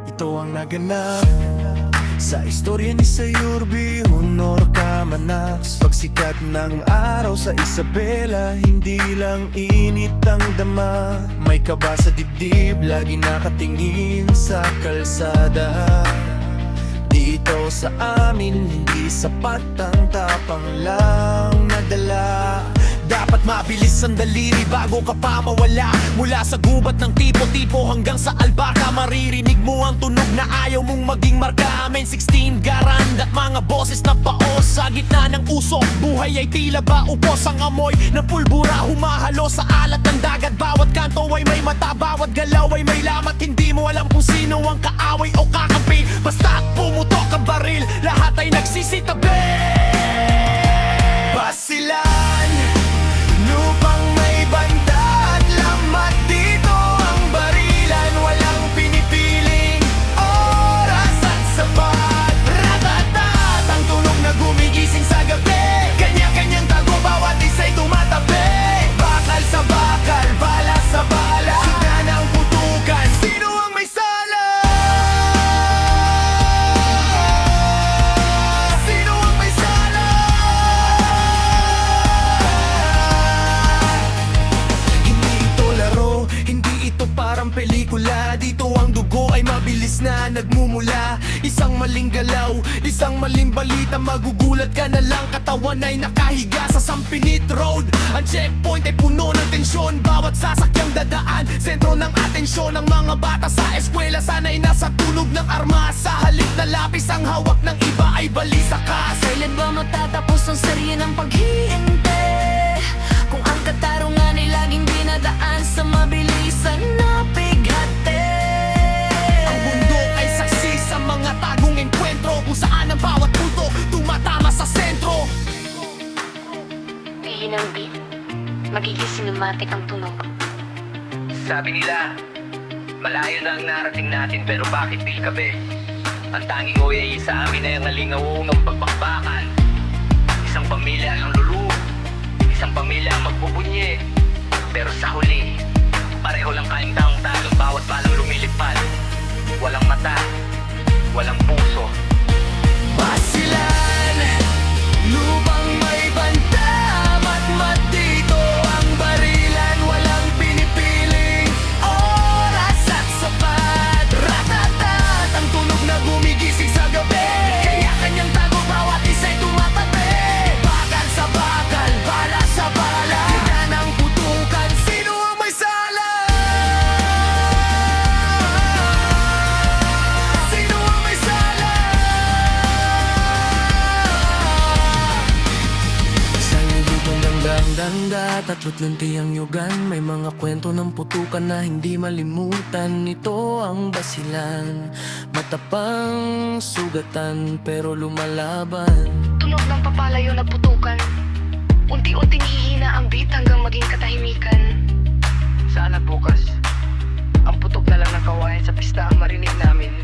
Ito ang naganap sa istorya ni Sayurbi Honor Kamanax. Pagsikat ng araw sa Isabela, hindi lang init ang dama. May kaba sa dibdib, lagi nakatingin sa kalsada. Dito sa amin, hindi sapat ang tapang lang nadala. Dapat mabilis ang daliri bago ka pa mawala. Mula sa gubat ng tipo-tipo hanggang sa albaka, maririnig mo ang tunog na ayaw mong maging marka. Main 16 garand at mga boses na paos sa gitna ng usok. Buhay ay tila ba upos, ang amoy ng pulbura humahalo sa alat ng dagat. Bawat kanto ay may mata, bawat galaw ay may lamat. Hindi mo alam kung sino ang kaaway o kakampi. Basta pumutok ang baril, lahat ay nagsisitabi. Basilan, lupang may banda at lamat. Dito ang barilan, walang pinipiling oras at sapat. Ratatat, ang tunog na gumigising sa gabi. Kanya-kanyang tago, bawat isa'y tumatabi. Bakal sa bakal, bala sa bala, signa ng putukan. Sino ang may sala? Sino ang may sala? Hindi ito laro, hindi ito parang pelikula. Dito ang dugo ay mabilis na nagmumula. Isang maling galaw, isang maling balita, magugulat ka na lang. Katawan ay nakahiga sa Sampinit Road. Ang checkpoint ay puno ng tensyon, bawat sasakyang dadaan sentro ng atensyon. Ang mga bata sa eskwela sana'y nasa tulog ng armas. Sa halip na lapis ang hawak ng iba ay balisa ka. Kailan ba matatapos ang serye ng paghihinte? Kung ang katarungan ay laging dinadaan sa mabilisan na bighati. Ang bundok ay saksi sa mga tagong enkwentro, kung saan ang bawat punto tumatama sa sentro. Hihinang beat, magiging cinematic ang tunog. Sabi nila, malayo na ang narating natin, pero bakit feel ka be? Ang tanging uwi sa amin ay ang nalingaw ng pagbakbakan. Isang pamilya ang lulu, isang pamilya ang magbubunye. Pero sa huli, pareho lang kayang taong talong, bawat balang lumilipad. Walang mata, walang puso. Basilan, lupang may banta, mat dito ang barilan, walang pinipiling oras at sapat. Ratatat, ang tunog na gumigising sa gabi. Kanya-kanyang tago, bawat isa'y tumatabi. Bakal sa bakal, bala sa bala, signa ng putukan. Sino ang may sala? Sino ang may sala? Sa libutong dangdang-dangga, tatlot lunti ang yugan. May mga kwento ng putukan na hindi malimutan. Ito ang basilan, matapang sugatan pero lumalaban. Tunog ng papalayo na putukan, unti-unting hihina ang beat hanggang maging katahimikan. Sana bukas, ang putok na lang ng kawayan sa pista ang marinig namin.